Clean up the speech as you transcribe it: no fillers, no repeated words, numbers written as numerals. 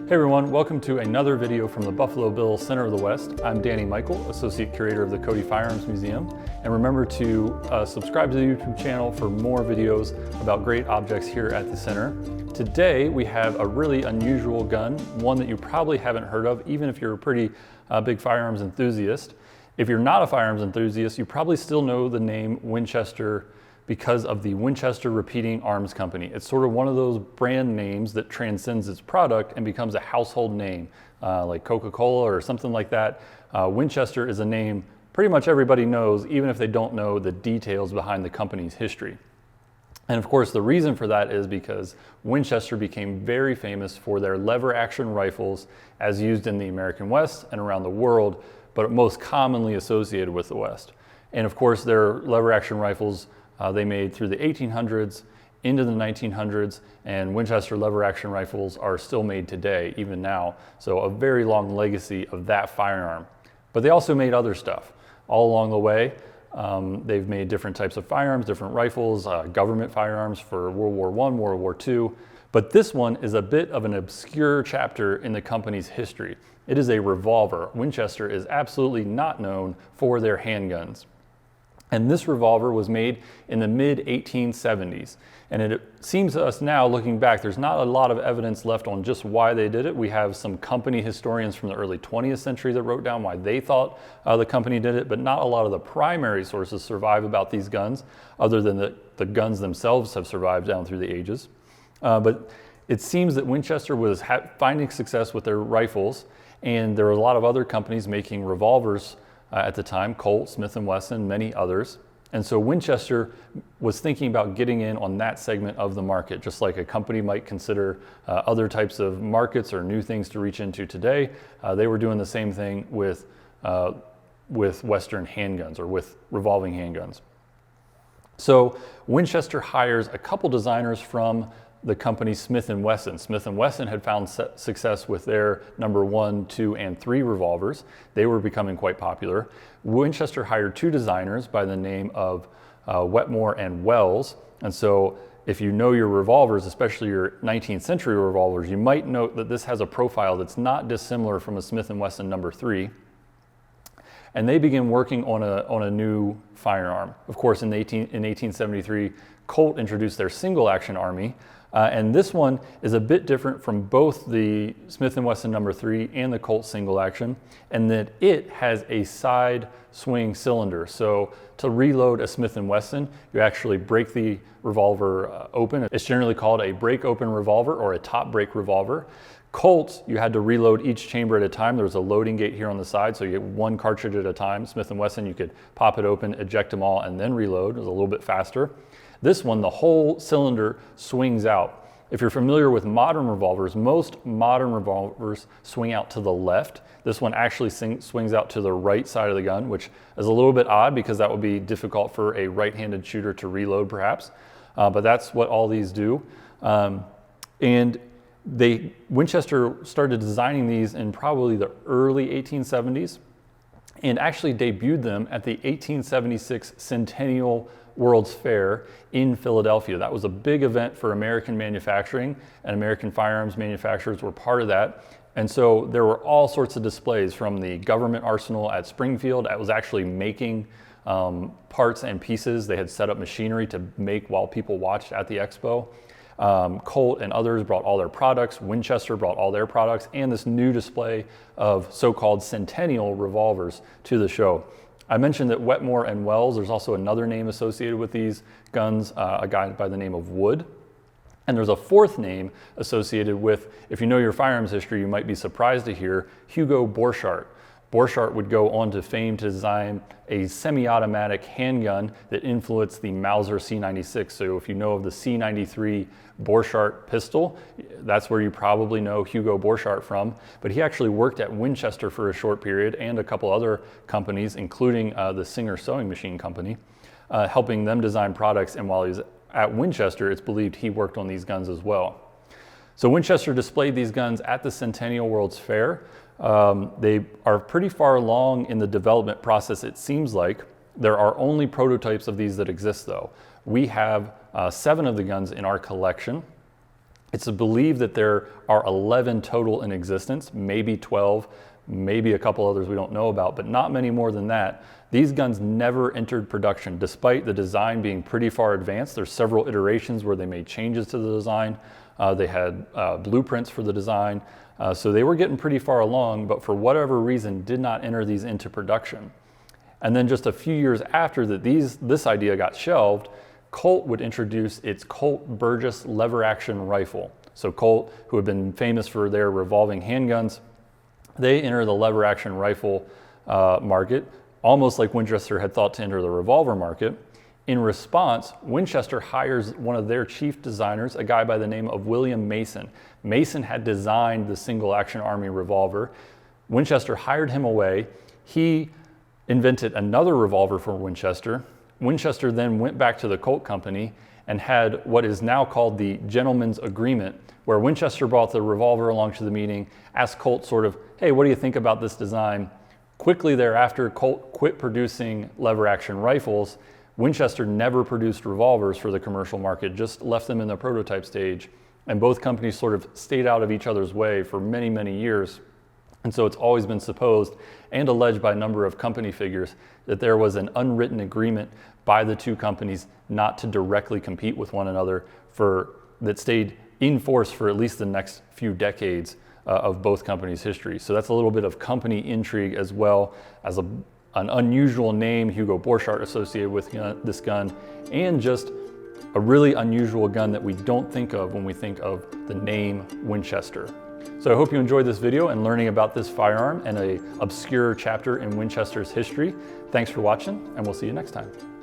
Hey everyone, welcome to another video from the Buffalo Bill Center of the West. I'm Danny Michael, Associate Curator of the Cody Firearms Museum. And remember to subscribe to the YouTube channel for more videos about great objects here at the center. Today we have a really unusual gun, one that you probably haven't heard of, even if you're a pretty big firearms enthusiast. If you're not a firearms enthusiast, you probably still know the name Winchester because of the Winchester Repeating Arms Company. It's sort of one of those brand names that transcends its product and becomes a household name, like Coca-Cola or something like that. Winchester is a name pretty much everybody knows, even if they don't know the details behind the company's history. And of course, the reason for that is because Winchester became very famous for their lever action rifles as used in the American West and around the world, but most commonly associated with the West. And of course, their lever action rifles they made through the 1800s into the 1900s, and Winchester lever action rifles are still made today, even now. So a very long legacy of that firearm. But they also made other stuff all along the way. They've made different types of firearms, different rifles, government firearms for World War I, World War II. But this one is a bit of an obscure chapter in the company's history. It is a revolver. Winchester is absolutely not known for their handguns. And this revolver was made in the mid-1870s. And it seems to us now, looking back, there's not a lot of evidence left on just why they did it. We have some company historians from the early 20th century that wrote down why they thought the company did it, but not a lot of the primary sources survive about these guns, other than the guns themselves have survived down through the ages. But it seems that Winchester was finding success with their rifles, and there were a lot of other companies making revolvers at the time, Colt, Smith & Wesson, many others. And so Winchester was thinking about getting in on that segment of the market, just like a company might consider other types of markets or new things to reach into today. They were doing the same thing with Western handguns or with revolving handguns. So Winchester hires a couple designers from the company Smith & Wesson. Smith & Wesson had found success with their number 1, 2, and 3 revolvers. They were becoming quite popular. Winchester hired 2 designers by the name of Wetmore and Wells. And so if you know your revolvers, especially your 19th century revolvers, you might note that this has a profile that's not dissimilar from a Smith & Wesson number 3. And they begin working on a new firearm. Of course, in 1873, Colt introduced their single action army. And this one is a bit different from both the Smith & Wesson number 3 and the Colt single action, and that it has a side swing cylinder. So to reload a Smith & Wesson, you actually break the revolver open. It's generally called a break open revolver or a top break revolver. Colt, you had to reload each chamber at a time. There was a loading gate here on the side, so you get 1 cartridge at a time. Smith & Wesson, you could pop it open, eject them all, and then reload. It was a little bit faster. This one, the whole cylinder swings out. If you're familiar with modern revolvers, most modern revolvers swing out to the left. This one actually swings out to the right side of the gun, which is a little bit odd because that would be difficult for a right-handed shooter to reload perhaps. But that's what all these do. And Winchester started designing these in probably the early 1870s and actually debuted them at the 1876 Centennial World's Fair in Philadelphia. That was a big event for American manufacturing, and American firearms manufacturers were part of that. And so there were all sorts of displays from the government arsenal at Springfield. It was actually making parts and pieces. They had set up machinery to make while people watched at the expo. Colt and others brought all their products. Winchester brought all their products and this new display of so-called Centennial revolvers to the show. I mentioned that Wetmore and Wells, there's also another name associated with these guns, a guy by the name of Wood. And there's a 4th name associated with, if you know your firearms history, you might be surprised to hear, Hugo Borchardt. Borchardt would go on to fame to design a semi-automatic handgun that influenced the Mauser C96. So if you know of the C93 Borchardt pistol, that's where you probably know Hugo Borchardt from. But he actually worked at Winchester for a short period and a couple other companies, including the Singer Sewing Machine Company, helping them design products. And while he was at Winchester, it's believed he worked on these guns as well. So Winchester displayed these guns at the Centennial World's Fair. They are pretty far along in the development process, it seems like. There are only prototypes of these that exist though. We have 7 of the guns in our collection. It's believed that there are 11 total in existence, maybe 12, maybe a couple others we don't know about, but not many more than that. These guns never entered production, despite the design being pretty far advanced. There's several iterations where they made changes to the design. They had blueprints for the design. So they were getting pretty far along, but for whatever reason did not enter these into production. And then just a few years after that this idea got shelved, Colt would introduce its Colt Burgess lever action rifle. So Colt, who had been famous for their revolving handguns, they enter the lever action rifle market, almost like Winchester had thought to enter the revolver market. In response, Winchester hires one of their chief designers, a guy by the name of William Mason. Mason had designed the single action Army revolver. Winchester hired him away. He invented another revolver for Winchester. Winchester then went back to the Colt company and had what is now called the Gentleman's Agreement, where Winchester brought the revolver along to the meeting, asked Colt sort of, hey, what do you think about this design? Quickly thereafter, Colt quit producing lever action rifles. Winchester never produced revolvers for the commercial market, just left them in the prototype stage. And both companies sort of stayed out of each other's way for many, many years. And so it's always been supposed and alleged by a number of company figures that there was an unwritten agreement by the two companies not to directly compete with one another that stayed in force for at least the next few decades of both companies' history. So that's a little bit of company intrigue, as well as an unusual name, Hugo Borchardt, associated with this gun, and just a really unusual gun that we don't think of when we think of the name Winchester. So I hope you enjoyed this video and learning about this firearm and an obscure chapter in Winchester's history. Thanks for watching, and we'll see you next time.